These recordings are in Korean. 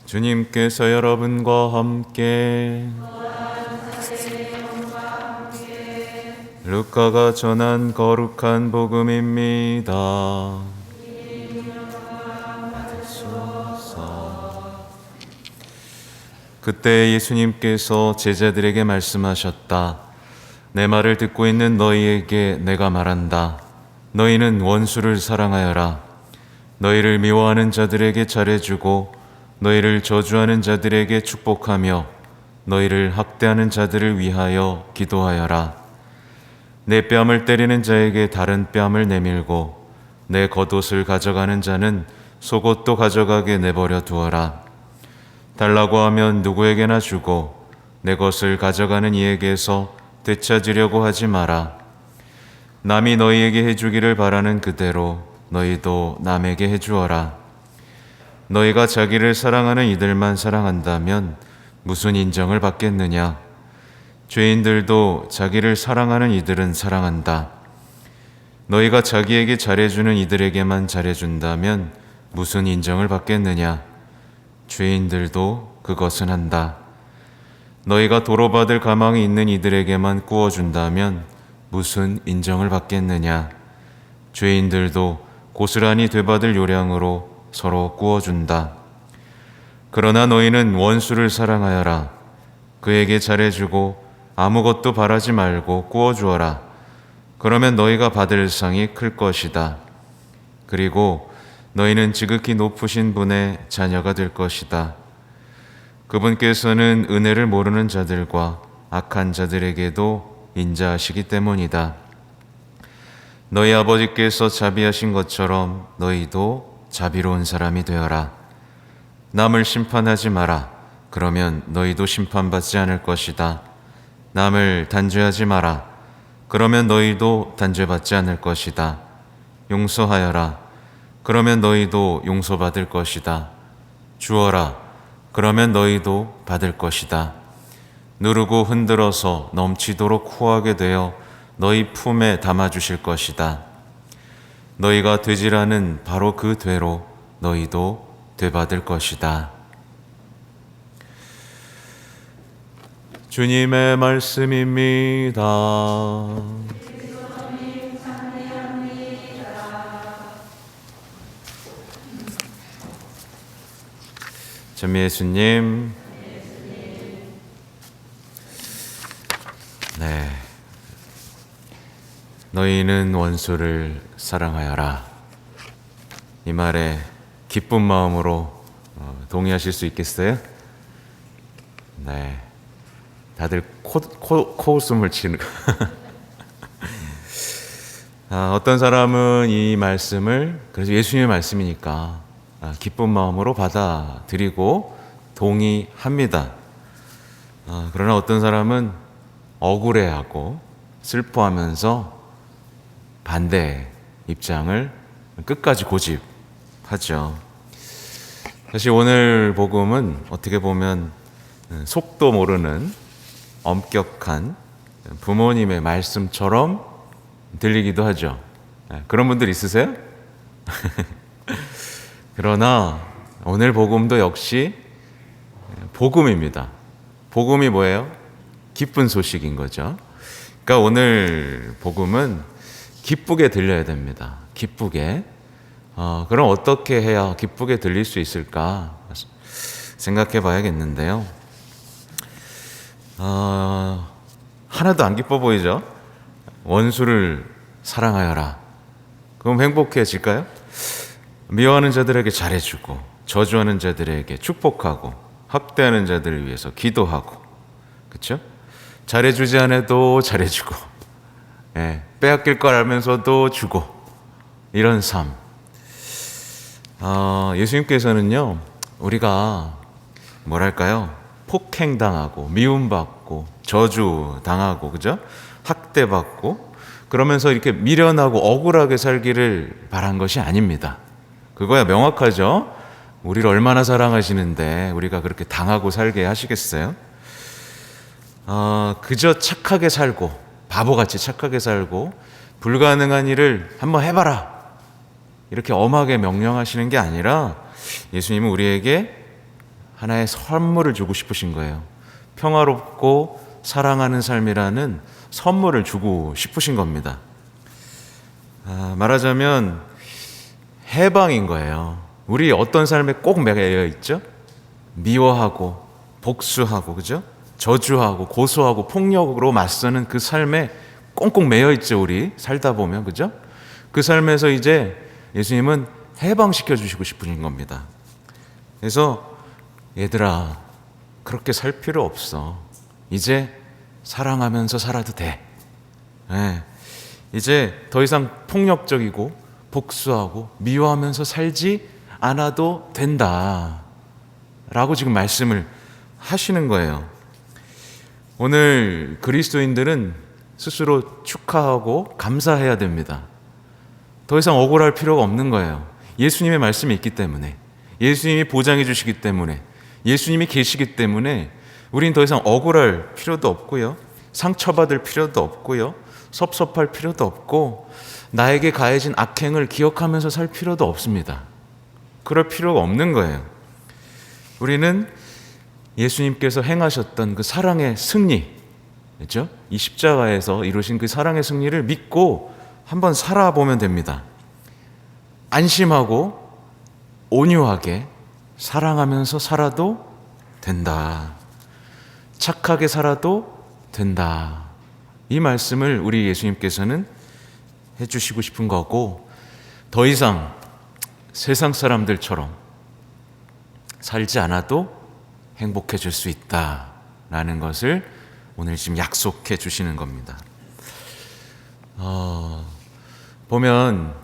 주님께서 여러분과 함께 루카가 전한 거룩한 복음입니다. 그때 예수님께서 제자들에게 말씀하셨다. 내 말을 듣고 있는 너희에게 내가 말한다. 너희는 원수를 사랑하여라. 너희를 미워하는 자들에게 잘해주고 너희를 저주하는 자들에게 축복하며 너희를 학대하는 자들을 위하여 기도하여라. 내 뺨을 때리는 자에게 다른 뺨을 내밀고 내 겉옷을 가져가는 자는 속옷도 가져가게 내버려 두어라. 달라고 하면 누구에게나 주고 내 것을 가져가는 이에게서 되찾으려고 하지 마라. 남이 너희에게 해주기를 바라는 그대로 너희도 남에게 해주어라. 너희가 자기를 사랑하는 이들만 사랑한다면 무슨 인정을 받겠느냐? 죄인들도 자기를 사랑하는 이들은 사랑한다. 너희가 자기에게 잘해주는 이들에게만 잘해준다면 무슨 인정을 받겠느냐? 죄인들도 그것은 한다. 너희가 도로받을 가망이 있는 이들에게만 구워준다면 무슨 인정을 받겠느냐? 죄인들도 고스란히 되받을 요량으로 서로 구워준다. 그러나 너희는 원수를 사랑하여라. 그에게 잘해주고 아무것도 바라지 말고 구워주어라. 그러면 너희가 받을 상이 클 것이다. 그리고 너희는 지극히 높으신 분의 자녀가 될 것이다. 그분께서는 은혜를 모르는 자들과 악한 자들에게도 인자하시기 때문이다. 너희 아버지께서 자비하신 것처럼 너희도 자비로운 사람이 되어라. 남을 심판하지 마라. 그러면 너희도 심판받지 않을 것이다. 남을 단죄하지 마라. 그러면 너희도 단죄받지 않을 것이다. 용서하여라. 그러면 너희도 용서받을 것이다. 주어라. 그러면 너희도 받을 것이다. 누르고 흔들어서 넘치도록 후하게 되어 너희 품에 담아주실 것이다. 너희가 되지라는 바로 그 되로 너희도 되받을 것이다. 주님의 말씀입니다. 전 예수님, 네, 너희는 원수를 사랑하여라. 이 말에 기쁜 마음으로 동의하실 수 있겠어요? 네, 다들 코웃음을 치는. 어떤 사람은 이 말씀을, 그래서 예수님의 말씀이니까 기쁜 마음으로 받아들이고 동의합니다. 그러나 어떤 사람은 억울해하고 슬퍼하면서 반대 입장을 끝까지 고집하죠. 사실 오늘 복음은 어떻게 보면 속도 모르는 엄격한 부모님의 말씀처럼 들리기도 하죠. 그런 분들 있으세요? 그러나 오늘 복음도 역시 복음입니다. 복음이 뭐예요? 기쁜 소식인 거죠. 그러니까 오늘 복음은 기쁘게 들려야 됩니다. 기쁘게. 그럼 어떻게 해야 기쁘게 들릴 수 있을까 생각해 봐야겠는데요. 하나도 안 기뻐 보이죠? 원수를 사랑하여라. 그럼 행복해질까요? 미워하는 자들에게 잘해주고 저주하는 자들에게 축복하고 학대하는 자들을 위해서 기도하고, 그렇죠? 잘해주지 않아도 잘해주고, 빼앗길 걸 알면서도 주고, 이런 삶. 예수님께서는요, 우리가 뭐랄까요? 폭행당하고 미움받고 저주당하고, 그죠? 학대받고 그러면서 이렇게 미련하고 억울하게 살기를 바란 것이 아닙니다. 그거야 명확하죠? 우리를 얼마나 사랑하시는데 우리가 그렇게 당하고 살게 하시겠어요? 그저 착하게 살고 바보같이 착하게 살고 불가능한 일을 한번 해봐라 이렇게 엄하게 명령하시는 게 아니라 예수님은 우리에게 하나의 선물을 주고 싶으신 거예요. 평화롭고 사랑하는 삶이라는 선물을 주고 싶으신 겁니다. 말하자면 해방인 거예요. 우리 어떤 삶에 꼭 매여 있죠? 미워하고 복수하고, 그죠? 저주하고 고소하고 폭력으로 맞서는 그 삶에 꽁꽁 매여 있죠. 우리 살다 보면, 그죠? 그 삶에서 이제 예수님은 해방시켜 주시고 싶으신 겁니다. 그래서 얘들아, 그렇게 살 필요 없어. 이제 사랑하면서 살아도 돼. 이제 더 이상 폭력적이고 복수하고 미워하면서 살지 않아도 된다 라고 지금 말씀을 하시는 거예요. 오늘 그리스도인들은 스스로 축하하고 감사해야 됩니다. 더 이상 억울할 필요가 없는 거예요. 예수님의 말씀이 있기 때문에, 예수님이 보장해 주시기 때문에, 예수님이 계시기 때문에 우린 더 이상 억울할 필요도 없고요, 상처받을 필요도 없고요, 섭섭할 필요도 없고, 나에게 가해진 악행을 기억하면서 살 필요도 없습니다. 그럴 필요가 없는 거예요. 우리는 예수님께서 행하셨던 그 사랑의 승리, 그렇죠? 이 십자가에서 이루신 그 사랑의 승리를 믿고 한번 살아보면 됩니다. 안심하고 온유하게 사랑하면서 살아도 된다. 착하게 살아도 된다. 이 말씀을 우리 예수님께서는 해주시고 싶은 거고, 더 이상 세상 사람들처럼 살지 않아도 행복해질 수 있다라는 것을 오늘 지금 약속해 주시는 겁니다. 보면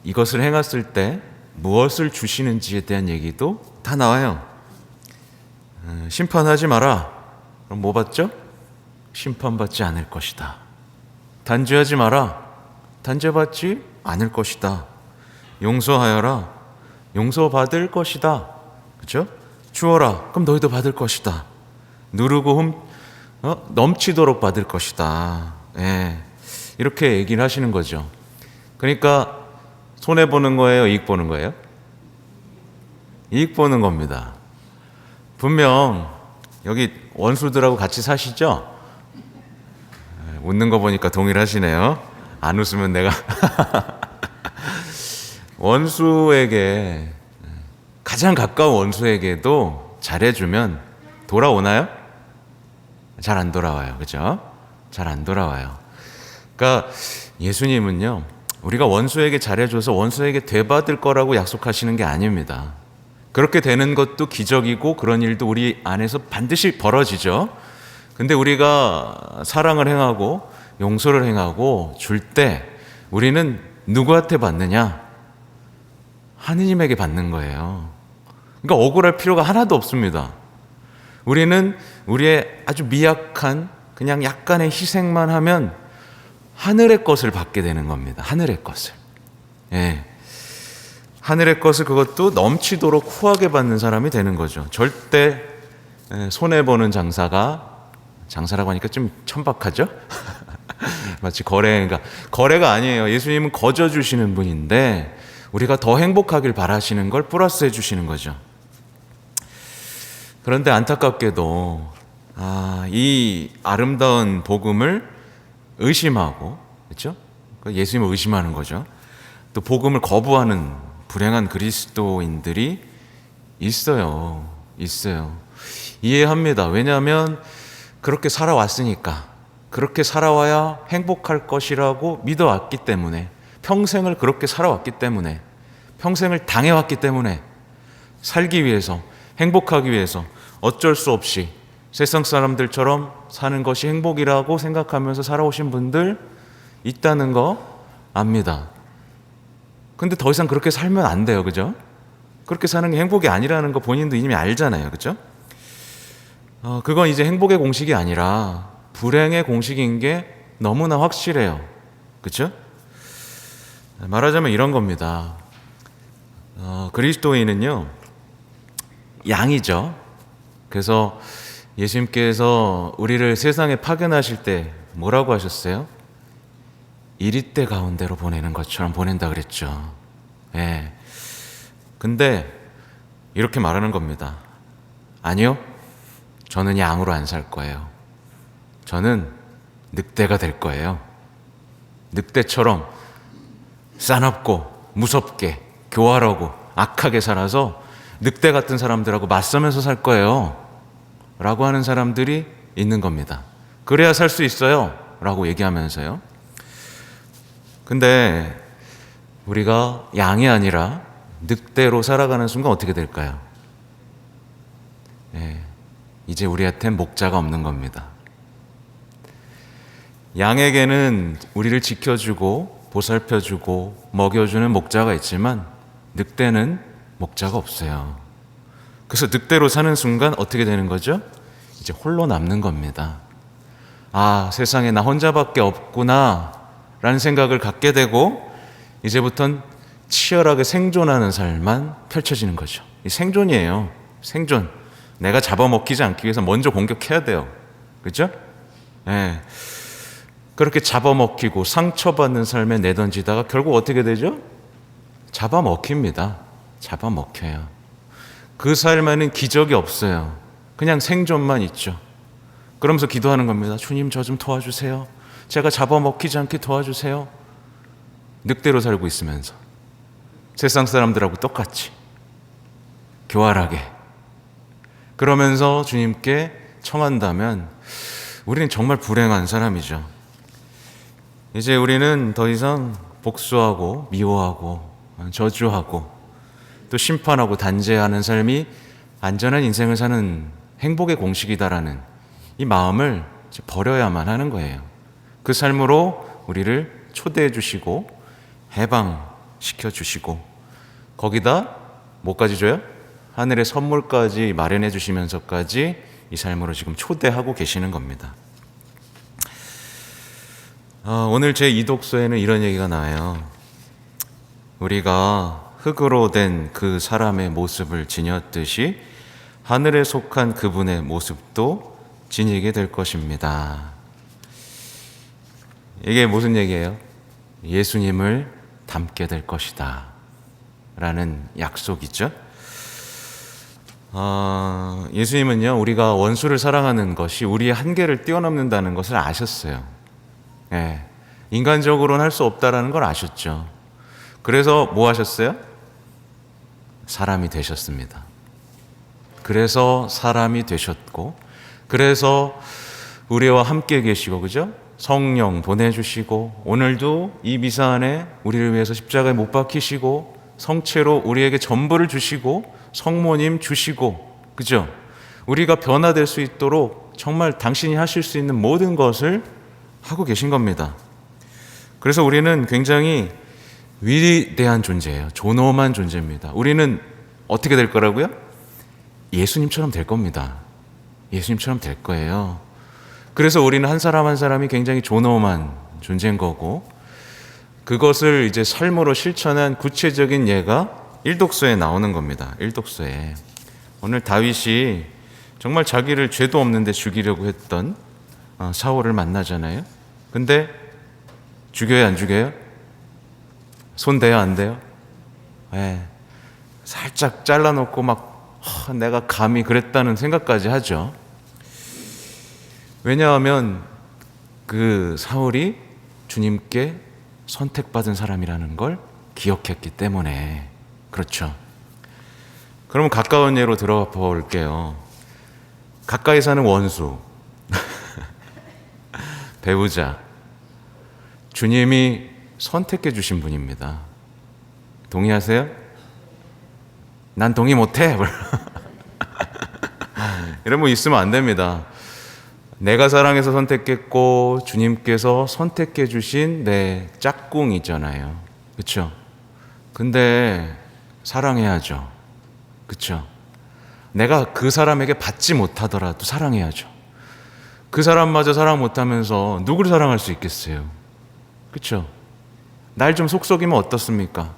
이것을 행했을 때 무엇을 주시는지에 대한 얘기도 다 나와요. 심판하지 마라. 그럼 뭐 받죠? 심판받지 않을 것이다. 단죄하지 마라. 단죄받지 않을 것이다. 용서하여라. 용서받을 것이다. 그렇죠? 주어라. 그럼 너희도 받을 것이다. 누르고 넘치도록 받을 것이다. 이렇게 얘기를 하시는 거죠. 그러니까 손해보는 거예요? 이익 보는 거예요? 이익 보는 겁니다. 분명 여기 원수들하고 같이 사시죠? 웃는 거 보니까 동일하시네요. 안 웃으면 내가 원수에게, 가장 가까운 원수에게도 잘해주면 돌아오나요? 잘 안 돌아와요. 그죠? 잘 안 돌아와요. 그러니까 예수님은요, 우리가 원수에게 잘해줘서 원수에게 되받을 거라고 약속하시는 게 아닙니다. 그렇게 되는 것도 기적이고 그런 일도 우리 안에서 반드시 벌어지죠. 근데 우리가 사랑을 행하고 용서를 행하고 줄 때 우리는 누구한테 받느냐? 하느님에게 받는 거예요. 그러니까 억울할 필요가 하나도 없습니다. 우리는 우리의 아주 미약한 그냥 약간의 희생만 하면 하늘의 것을 받게 되는 겁니다. 하늘의 것을. 하늘의 것을, 그것도 넘치도록 후하게 받는 사람이 되는 거죠. 절대 손해보는 장사라고 하니까 좀 천박하죠? 마치 거래가 아니에요. 예수님은 거저 주시는 분인데 우리가 더 행복하길 바라시는 걸 플러스해 주시는 거죠. 그런데 안타깝게도 이 아름다운 복음을 의심하고, 그렇죠? 예수님을 의심하는 거죠. 또 복음을 거부하는 불행한 그리스도인들이 있어요. 이해합니다. 왜냐하면 그렇게 살아왔으니까, 그렇게 살아와야 행복할 것이라고 믿어왔기 때문에, 평생을 그렇게 살아왔기 때문에, 평생을 당해왔기 때문에, 살기 위해서, 행복하기 위해서 어쩔 수 없이 세상 사람들처럼 사는 것이 행복이라고 생각하면서 살아오신 분들 있다는 거 압니다. 근데 더 이상 그렇게 살면 안 돼요. 그죠? 그렇게 사는 게 행복이 아니라는 거 본인도 이미 알잖아요. 그죠? 그건 이제 행복의 공식이 아니라 불행의 공식인 게 너무나 확실해요. 그죠? 말하자면 이런 겁니다. 그리스도인은요, 양이죠. 그래서 예수님께서 우리를 세상에 파견하실 때 뭐라고 하셨어요? 이리떼 가운데로 보내는 것처럼 보낸다 그랬죠. 근데 이렇게 말하는 겁니다. 아니요, 저는 양으로 안 살 거예요. 저는 늑대가 될 거예요. 늑대처럼 싸납고 무섭게 교활하고 악하게 살아서 늑대 같은 사람들하고 맞서면서 살 거예요 라고 하는 사람들이 있는 겁니다. 그래야 살 수 있어요 라고 얘기하면서요. 근데 우리가 양이 아니라 늑대로 살아가는 순간 어떻게 될까요? 이제 우리한테는 목자가 없는 겁니다. 양에게는 우리를 지켜주고 보살펴주고 먹여주는 목자가 있지만 늑대는 목자가 없어요. 그래서 늑대로 사는 순간 어떻게 되는 거죠? 이제 홀로 남는 겁니다. 아, 세상에 나 혼자밖에 없구나 라는 생각을 갖게 되고 이제부턴 치열하게 생존하는 삶만 펼쳐지는 거죠. 이 생존이에요. 생존. 내가 잡아먹히지 않기 위해서 먼저 공격해야 돼요. 그렇죠? 그렇게 잡아먹히고 상처받는 삶에 내던지다가 결국 어떻게 되죠? 잡아먹힙니다. 잡아먹혀요. 그 삶에는 기적이 없어요. 그냥 생존만 있죠. 그러면서 기도하는 겁니다. 주님, 저 좀 도와주세요. 제가 잡아먹히지 않게 도와주세요. 늑대로 살고 있으면서 세상 사람들하고 똑같이 교활하게 그러면서 주님께 청한다면 우리는 정말 불행한 사람이죠. 이제 우리는 더 이상 복수하고 미워하고 저주하고 또 심판하고 단죄하는 삶이 안전한 인생을 사는 행복의 공식이다라는 이 마음을 버려야만 하는 거예요. 그 삶으로 우리를 초대해 주시고 해방시켜 주시고 거기다 뭐까지 줘요? 하늘의 선물까지 마련해 주시면서까지 이 삶으로 지금 초대하고 계시는 겁니다. 오늘 제 이독서에는 이런 얘기가 나와요. 우리가 흙으로 된 그 사람의 모습을 지녔듯이 하늘에 속한 그분의 모습도 지니게 될 것입니다. 이게 무슨 얘기예요? 예수님을 닮게 될 것이다 라는 약속이죠. 예수님은요, 우리가 원수를 사랑하는 것이 우리의 한계를 뛰어넘는다는 것을 아셨어요. 인간적으로는 할 수 없다라는 걸 아셨죠. 그래서 뭐 하셨어요? 사람이 되셨습니다. 그래서 사람이 되셨고, 그래서 우리와 함께 계시고, 그죠? 성령 보내주시고, 오늘도 이 미사 안에 우리를 위해서 십자가에 못 박히시고, 성체로 우리에게 전부를 주시고, 성모님 주시고, 그죠? 우리가 변화될 수 있도록 정말 당신이 하실 수 있는 모든 것을 하고 계신 겁니다. 그래서 우리는 굉장히 위대한 존재예요. 존엄한 존재입니다. 우리는 어떻게 될 거라고요? 예수님처럼 될 겁니다. 예수님처럼 될 거예요. 그래서 우리는 한 사람 한 사람이 굉장히 존엄한 존재인 거고, 그것을 이제 삶으로 실천한 구체적인 예가 일독서에 나오는 겁니다. 일독서에 오늘 다윗이 정말 자기를 죄도 없는데 죽이려고 했던 사울을 만나잖아요. 근데 죽여요, 안 죽여요? 손 대요, 안 돼요? 살짝 잘라놓고 막 내가 감히 그랬다는 생각까지 하죠. 왜냐하면 그 사울이 주님께 선택받은 사람이라는 걸 기억했기 때문에. 그렇죠. 그러면 가까운 예로 들어가 볼게요. 가까이 사는 원수, 배우자, 주님이 선택해 주신 분입니다. 동의하세요? 난 동의 못해. 이런 분 있으면 안 됩니다. 내가 사랑해서 선택했고 주님께서 선택해 주신 내 짝꿍이잖아요. 그렇죠? 근데 사랑해야죠. 그렇죠? 내가 그 사람에게 받지 못하더라도 사랑해야죠. 그 사람마저 사랑 못하면서 누구를 사랑할 수 있겠어요? 그렇죠? 날 좀 속썩이면 어떻습니까?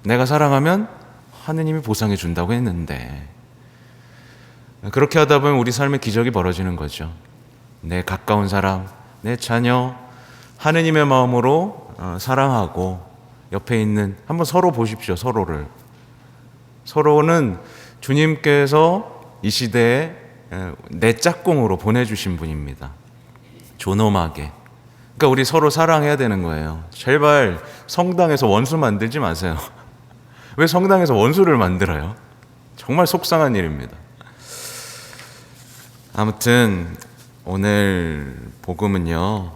내가 사랑하면 하느님이 보상해 준다고 했는데, 그렇게 하다 보면 우리 삶에 기적이 벌어지는 거죠. 내 가까운 사람, 내 자녀, 하느님의 마음으로 사랑하고, 옆에 있는, 한번 서로 보십시오. 서로는 주님께서 이 시대에 내 짝꿍으로 보내주신 분입니다. 존엄하게. 그러니까 우리 서로 사랑해야 되는 거예요. 제발 성당에서 원수 만들지 마세요. 왜 성당에서 원수를 만들어요? 정말 속상한 일입니다. 아무튼 오늘 복음은요,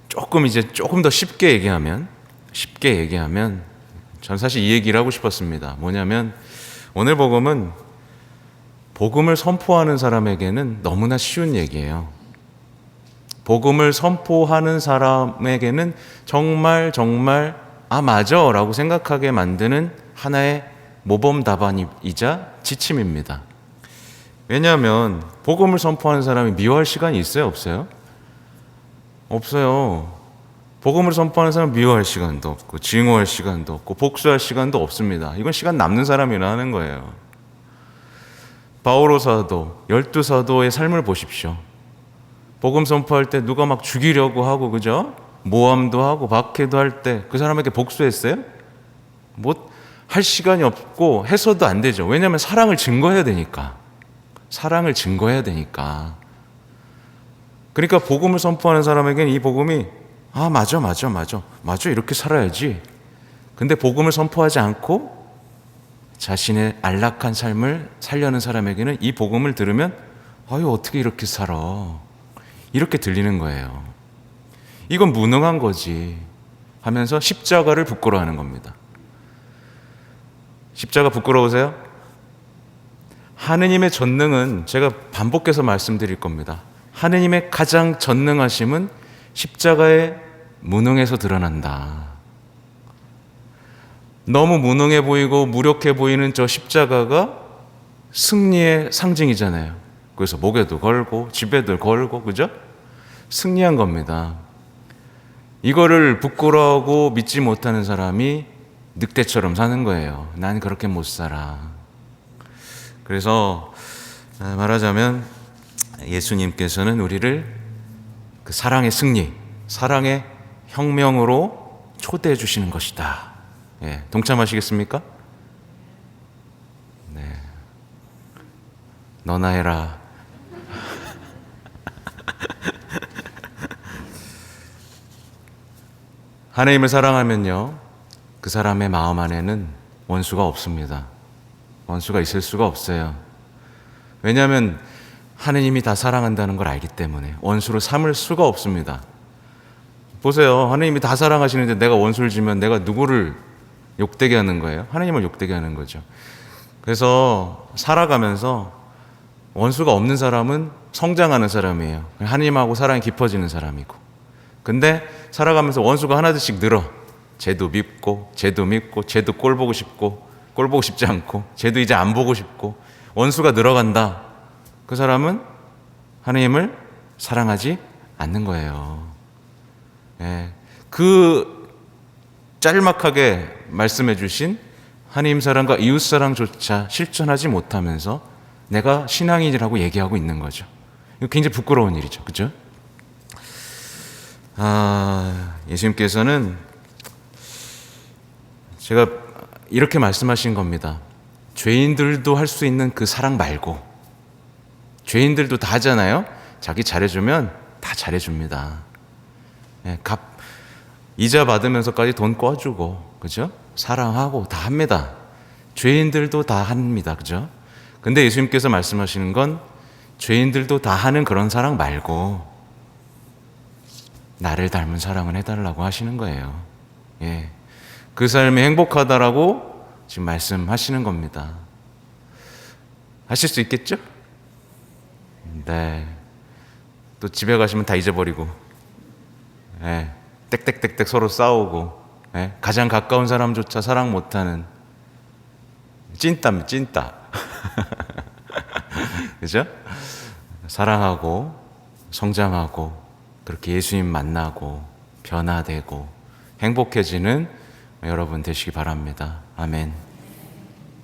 조금 더 쉽게 얘기하면 전 사실 이 얘기를 하고 싶었습니다. 뭐냐면 오늘 복음은 복음을 선포하는 사람에게는 너무나 쉬운 얘기예요. 복음을 선포하는 사람에게는 정말 맞아 라고 생각하게 만드는 하나의 모범 답안이자 지침입니다. 왜냐하면 복음을 선포하는 사람이 미워할 시간이 있어요? 없어요? 없어요. 복음을 선포하는 사람은 미워할 시간도 없고 증오할 시간도 없고 복수할 시간도 없습니다. 이건 시간 남는 사람이라 하는 거예요. 바오로 사도, 12사도의 삶을 보십시오. 복음 선포할 때 누가 막 죽이려고 하고, 그죠? 모함도 하고 박해도 할 때 그 사람에게 복수했어요? 뭐 할 시간이 없고 해서도 안 되죠. 왜냐하면 사랑을 증거해야 되니까. 그러니까 복음을 선포하는 사람에게는 이 복음이 맞아 이렇게 살아야지. 근데 복음을 선포하지 않고 자신의 안락한 삶을 살려는 사람에게는 이 복음을 들으면 어떻게 이렇게 살아, 이렇게 들리는 거예요. 이건 무능한 거지 하면서 십자가를 부끄러워하는 겁니다. 십자가 부끄러우세요? 하느님의 전능은, 제가 반복해서 말씀드릴 겁니다. 하느님의 가장 전능하심은 십자가의 무능에서 드러난다. 너무 무능해 보이고 무력해 보이는 저 십자가가 승리의 상징이잖아요. 그래서 목에도 걸고 집에도 걸고, 그죠? 승리한 겁니다. 이거를 부끄러워하고 믿지 못하는 사람이 늑대처럼 사는 거예요. 난 그렇게 못 살아. 그래서 말하자면 예수님께서는 우리를 그 사랑의 승리, 사랑의 혁명으로 초대해 주시는 것이다. 동참하시겠습니까? 네. 너나 해라. 하나님을 사랑하면요, 그 사람의 마음 안에는 원수가 없습니다. 원수가 있을 수가 없어요. 왜냐하면 하느님이 다 사랑한다는 걸 알기 때문에 원수로 삼을 수가 없습니다. 보세요. 하느님이 다 사랑하시는데 내가 원수를 지면 내가 누구를 욕되게 하는 거예요? 하느님을 욕되게 하는 거죠. 그래서 살아가면서 원수가 없는 사람은 성장하는 사람이에요. 하느님하고 사랑이 깊어지는 사람이고. 근데 살아가면서 원수가 하나둘씩 늘어. 쟤도 밉고 쟤도 꼴 보고 싶고 꼴 보고 싶지 않고 쟤도 이제 안 보고 싶고 원수가 늘어간다. 그 사람은 하느님을 사랑하지 않는 거예요. 그 짤막하게 말씀해 주신 하느님 사랑과 이웃 사랑조차 실천하지 못하면서 내가 신앙인이라고 얘기하고 있는 거죠. 이거 굉장히 부끄러운 일이죠. 그죠? 예수님께서는 제가 이렇게 말씀하신 겁니다. 죄인들도 할 수 있는 그 사랑 말고, 죄인들도 다 하잖아요. 자기 잘해주면 다 잘해줍니다. 이자 받으면서까지 돈 꿔주고, 그죠? 사랑하고 다 합니다. 죄인들도 다 합니다. 그죠? 근데 예수님께서 말씀하시는 건 죄인들도 다 하는 그런 사랑 말고 나를 닮은 사랑을 해달라고 하시는 거예요. 그 삶이 행복하다라고 지금 말씀하시는 겁니다. 하실 수 있겠죠? 네. 또 집에 가시면 다 잊어버리고, 땡땡땡땡 서로 싸우고, 가장 가까운 사람조차 사랑 못하는 찐따. 그죠? 사랑하고 성장하고 그렇게 예수님 만나고 변화되고 행복해지는 여러분 되시기 바랍니다. 아멘.